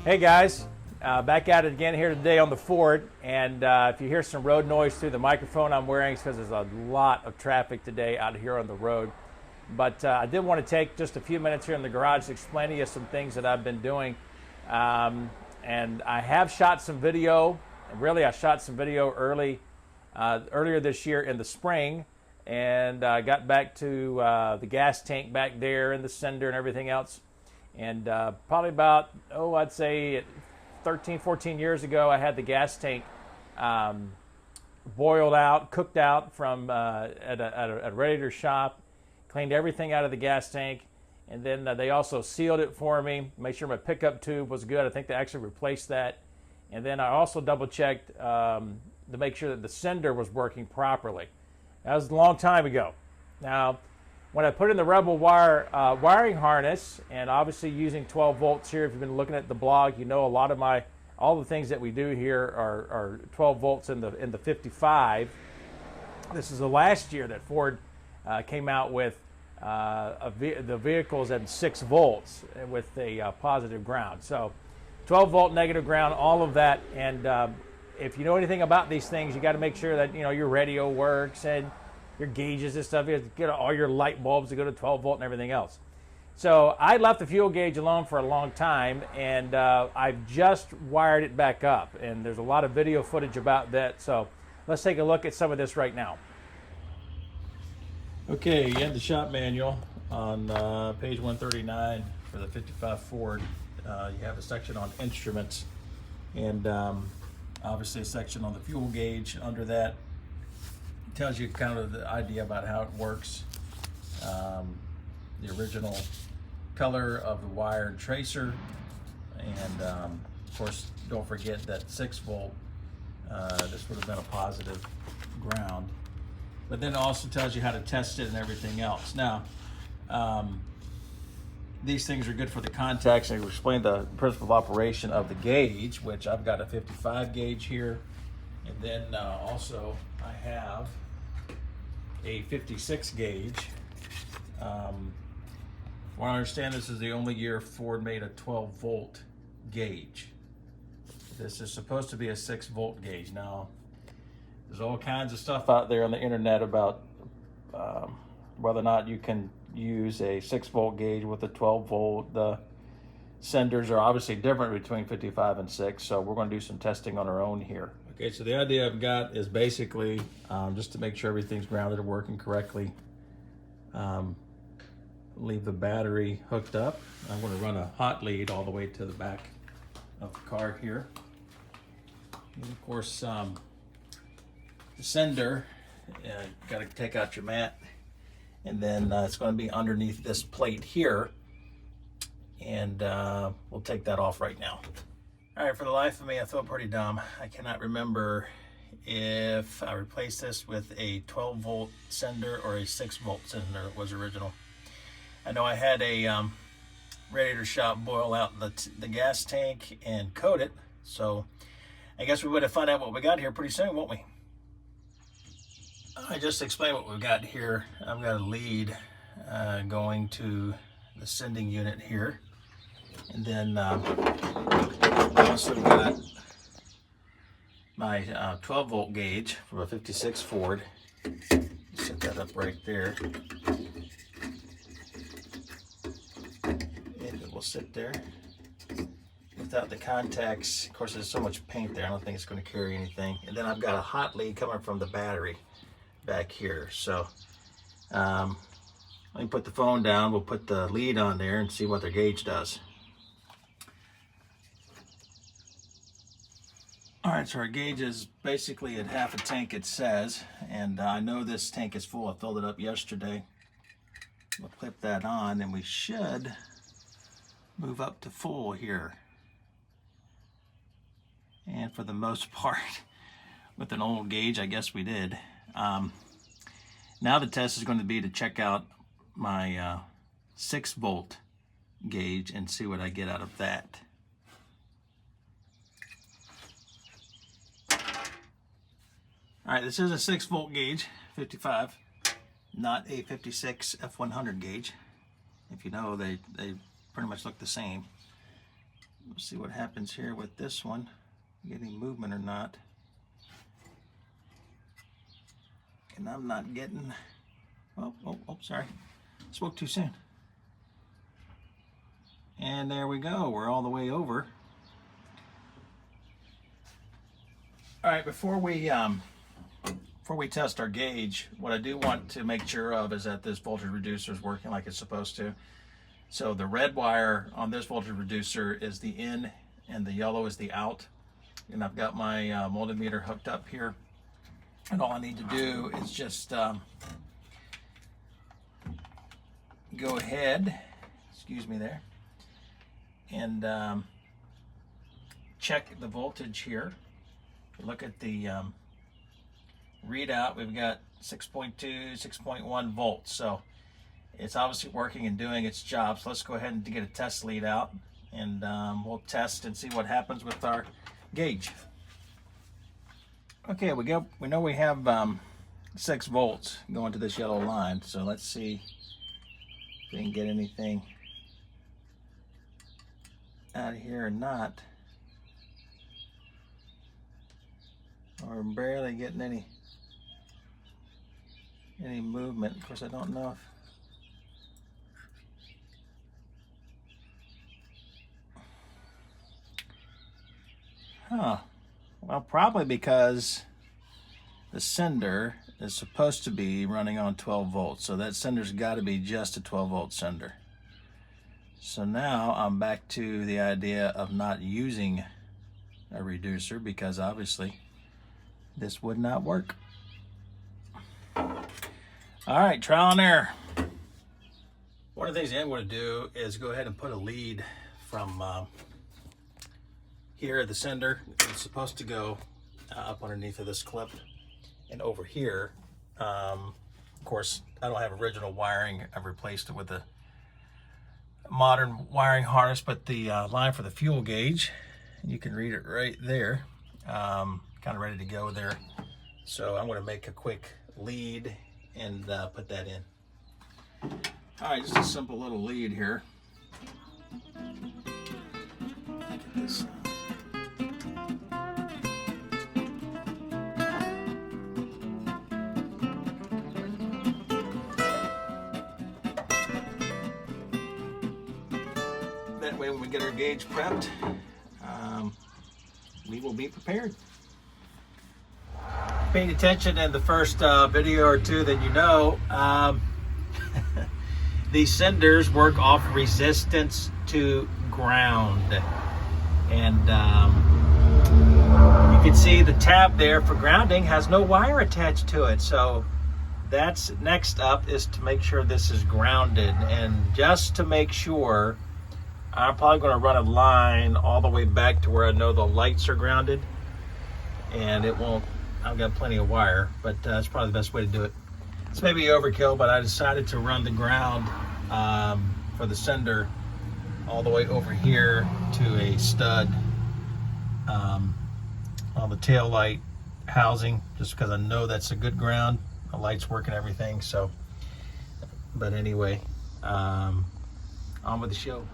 Hey guys, back at it again here today on the Ford, and if you hear some road noise through the microphone I'm wearing, it's because there's a lot of traffic today out here on the road. But I did want to take just a few minutes here in the garage to explain to you some things that I've been doing. And I have shot some video. Really, I shot some video earlier this year in the spring, and I got back to the gas tank back there and the sender and everything else. And probably about, I'd say 13, 14 years ago, I had the gas tank boiled out, cooked out from at a radiator shop, cleaned everything out of the gas tank, and then they also sealed it for me, made sure my pickup tube was good. I think they actually replaced that. And then I also double-checked to make sure that the sender was working properly. That was a long time ago. Now, when I put in the RebelWire wiring harness, and obviously using 12 volts here, if you've been looking at the blog, you know a lot of all the things that we do here are 12 volts in the 55. This is the last year that Ford came out with the vehicles at 6 volts with a positive ground. So 12 volt negative ground, all of that. And if you know anything about these things, you got to make sure that your radio works and your gauges and stuff. You have to get all your light bulbs to go to 12 volt and everything else. So I left the fuel gauge alone for a long time, and I've just wired it back up. And there's a lot of video footage about that. So let's take a look at some of this right now. Okay, in the shop manual on page 139 for the 55 Ford, you have a section on instruments, and obviously a section on the fuel gauge. Under that tells you kind of the idea about how it works, the original color of the wire and tracer, and of course don't forget that 6 volt, this would have been a positive ground. But then it also tells you how to test it and everything else. Now, these things are good for the contacts. I will explain the principle of operation of the gauge, which I've got a 55 gauge here. And then also I have a 56 gauge. From what I understand, this is the only year Ford made a 12 volt gauge. This is supposed to be a 6 volt gauge. Now, there's all kinds of stuff out there on the internet about whether or not you can use a 6 volt gauge with a 12 volt. The senders are obviously different between 55 and 6, so we're going to do some testing on our own here. Okay, so the idea I've got is basically just to make sure everything's grounded and working correctly. Leave the battery hooked up. I'm going to run a hot lead all the way to the back of the car here. And of course, the sender, got to take out your mat, and then it's going to be underneath this plate here, and we'll take that off right now. All right, for the life of me, I feel pretty dumb. I cannot remember if I replaced this with a 12 volt sender or a 6 volt sender that was original. I know I had a radiator shop boil out the gas tank and coat it, so I guess we would have found out what we got here pretty soon, won't we? I just explained what we've got here. I've got a lead going to the sending unit here, and then I also got my 12 volt gauge from a 56 Ford. Set that up right there, and it will sit there without the contacts. Of course, there's so much paint there, I don't think it's going to carry anything. And then I've got a hot lead coming from the battery back here. So let me put the phone down, we'll put the lead on there and see what the gauge does. All right, so our gauge is basically at half a tank, it says, and I know this tank is full. I filled it up yesterday. We'll clip that on, and we should move up to full here. And for the most part, with an old gauge, I guess we did. Now the test is going to be to check out my 6 volt gauge and see what I get out of that. All right, this is a 6 volt gauge, 55, not a 56 F100 gauge. If you know, they pretty much look the same. Let's see what happens here with this one. Get any movement or not. And I'm not getting, oh, sorry. Spoke too soon. And there we go. We're all the way over. All right, before we test our gauge, what I do want to make sure of is that this voltage reducer is working like it's supposed to. So the red wire on this voltage reducer is the in and the yellow is the out. And I've got my multimeter hooked up here. And all I need to do is just go ahead, excuse me there, and check the voltage here. Look at the readout. We've got 6.2, 6.1 volts. So it's obviously working and doing its job. So let's go ahead and get a test lead out, and we'll test and see what happens with our gauge. Okay, we know we have 6 volts going to this yellow line. So let's see if we can get anything out of here or not. Or barely getting any movement. Of course, I don't know if... Well, probably because the sender is supposed to be running on 12 volts. So that sender's got to be just a 12 volt sender. So now I'm back to the idea of not using a reducer, because obviously this would not work. All right, trial and error. One of the things I'm going to do is go ahead and put a lead from here at the sender. It's supposed to go up underneath of this clip and over here. Of course, I don't have original wiring. I've replaced it with a modern wiring harness, but the line for the fuel gauge, you can read it right there. Kind of ready to go there. So I'm going to make a quick lead and put that in. All right, just a simple little lead here. Look at this. That way when we get our gauge prepped, we will be prepared. Paying attention in the first video or two, then you know these senders work off resistance to ground. And you can see the tab there for grounding has no wire attached to it. So that's next up, is to make sure this is grounded. And just to make sure, I'm probably going to run a line all the way back to where I know the lights are grounded, and it won't, I've got plenty of wire, but that's probably the best way to do it. It's maybe overkill, but I decided to run the ground for the sender all the way over here to a stud on the tail light housing, just because I know that's a good ground. The lights work and everything. So, but anyway, on with the show.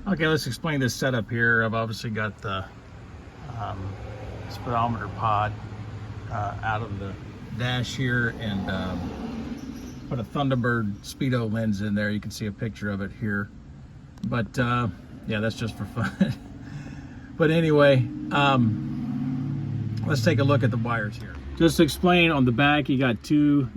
Okay, let's explain this setup here. I've obviously got the speedometer pod out of the dash here, and put a Thunderbird Speedo lens in there. You can see a picture of it here. But yeah, that's just for fun. But anyway, let's take a look at the wires here. Just to explain, on the back you got 2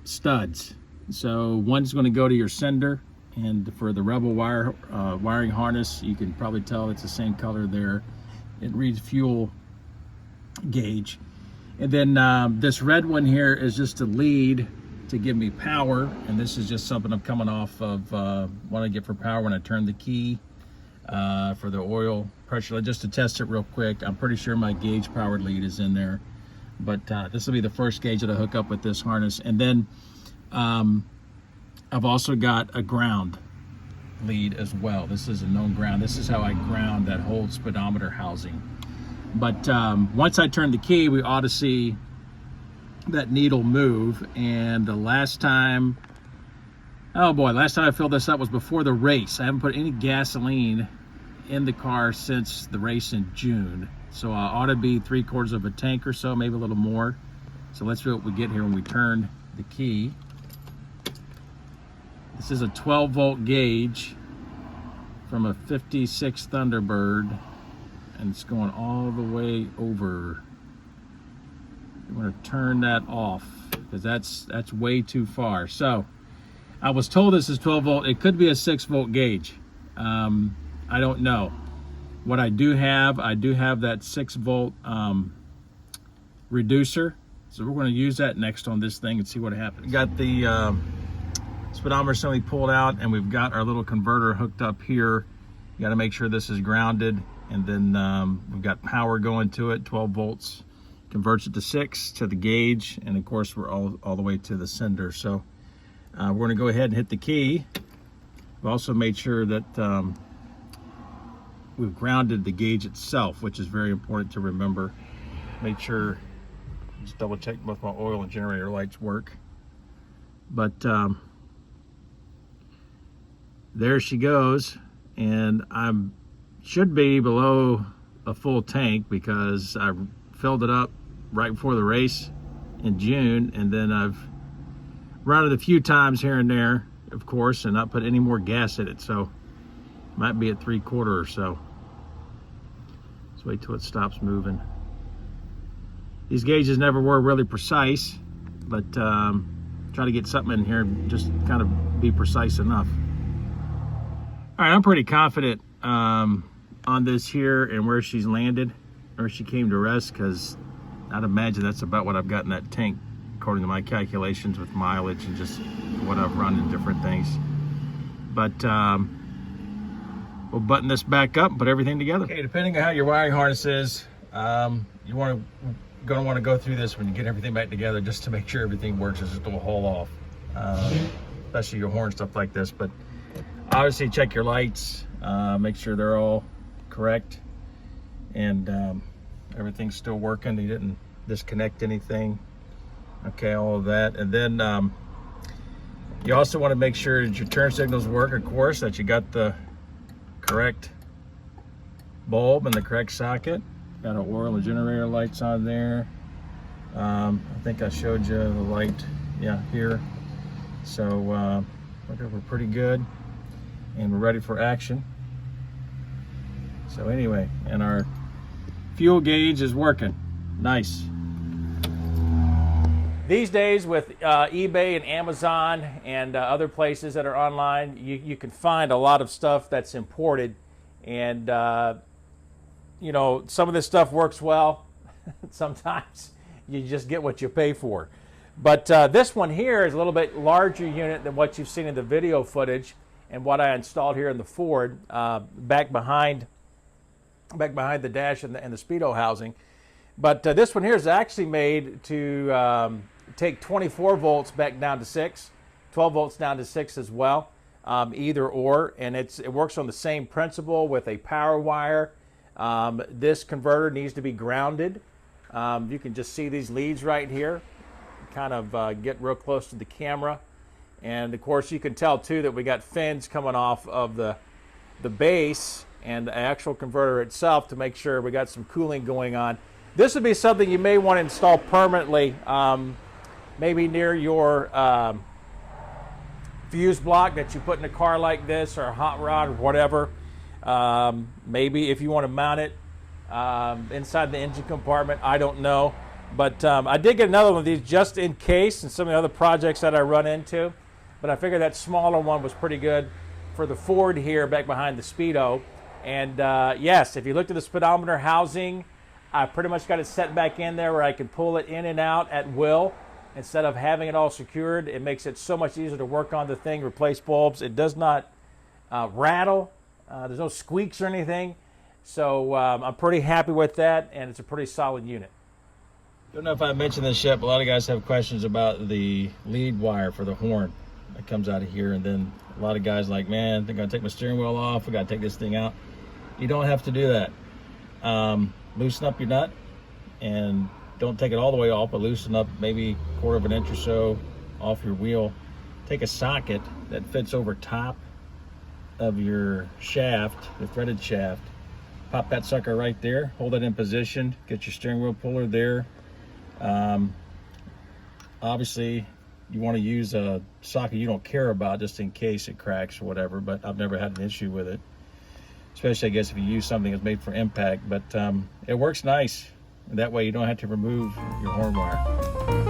studs. So one's going to go to your sender, and for the RebelWire wiring harness, you can probably tell it's the same color there. It reads fuel gauge. And then this red one here is just a lead to give me power, and this is just something I'm coming off of what I get for power when I turn the key for the oil pressure. Just to test it real quick, I'm pretty sure my gauge powered lead is in there, but this will be the first gauge that I hook up with this harness. And then I've also got a ground lead as well. This is a known ground. This is how I ground that whole speedometer housing. But once I turn the key, we ought to see that needle move. And the last time, oh boy, last time I filled this up was before the race. I haven't put any gasoline in the car since the race in June. So I ought to be 3/4 of a tank or so, maybe a little more. So let's see what we get here when we turn the key. This is a 12-volt gauge from a 56 Thunderbird, and it's going all the way over. I'm going to turn that off because that's way too far. So I was told this is 12 volt. It could be a 6-volt gauge. I don't know. What I do have that 6-volt reducer. So we're going to use that next on this thing and see what happens. We got the speedometer suddenly pulled out, and we've got our little converter hooked up here. You got to make sure this is grounded, and then we've got power going to it, 12 volts. Converts it to 6 to the gauge, and of course we're all the way to the sender. So we're going to go ahead and hit the key. We've also made sure that we've grounded the gauge itself, which is very important to remember. Make sure, just double check both my oil and generator lights work. But there she goes, and I should be below a full tank because I filled it up right before the race in June, and then I've run it a few times here and there, of course, and not put any more gas in it. So might be at 3/4 or so. Let's wait till it stops moving. These gauges never were really precise, but try to get something in here and just kind of be precise enough. All right, I'm pretty confident on this here and where she's landed, or she came to rest, because I'd imagine that's about what I've got in that tank according to my calculations with mileage and just what I've run in different things. But we'll button this back up and put everything together. Okay, depending on how your wiring harness is, you going to want to go through this when you get everything back together, just to make sure everything works. Just don't haul off, especially your horn stuff like this. But obviously check your lights, make sure they're all correct, and everything's still working. You didn't disconnect anything. Okay, all of that. And then you also want to make sure that your turn signals work, of course, that you got the correct bulb and the correct socket. Got an oil and generator lights on there. I think I showed you the light, yeah, here. So I think we're pretty good, and we're ready for action. So anyway, and our fuel gauge is working. Nice. These days with eBay and Amazon and other places that are online, you can find a lot of stuff that's imported, and you know, some of this stuff works well. Sometimes you just get what you pay for. But this one here is a little bit larger unit than what you've seen in the video footage and what I installed here in the Ford, back behind the dash and the speedo housing. But this one here is actually made to take 24 volts back down to 6, 12 volts down to 6 as well, either or, and it works on the same principle with a power wire. This converter needs to be grounded. You can just see these leads right here, kind of get real close to the camera, and of course you can tell too that we got fins coming off of the base and the actual converter itself to make sure we got some cooling going on. This would be something you may want to install permanently, maybe near your fuse block that you put in a car like this, or a hot rod or whatever. Maybe if you want to mount it inside the engine compartment, I don't know. But I did get another one of these just in case in some of the other projects that I run into. But I figured that smaller one was pretty good for the Ford here back behind the speedo. And yes, if you looked at the speedometer housing, I pretty much got it set back in there where I can pull it in and out at will. Instead of having it all secured, it makes it so much easier to work on the thing, replace bulbs. It does not rattle. There's no squeaks or anything. So I'm pretty happy with that, and it's a pretty solid unit. Don't know if I mentioned this yet, but a lot of guys have questions about the lead wire for the horn that comes out of here. And then a lot of guys like, man, they're going to take my steering wheel off. We got to take this thing out. You don't have to do that. Loosen up your nut, and don't take it all the way off, but loosen up maybe 1/4 of an inch or so off your wheel. Take a socket that fits over top of your shaft, the threaded shaft. Pop that sucker right there, hold it in position, get your steering wheel puller there. Obviously you want to use a socket you don't care about just in case it cracks or whatever, but I've never had an issue with it, especially I guess if you use something that's made for impact. But it works nice, that way you don't have to remove your horn wire.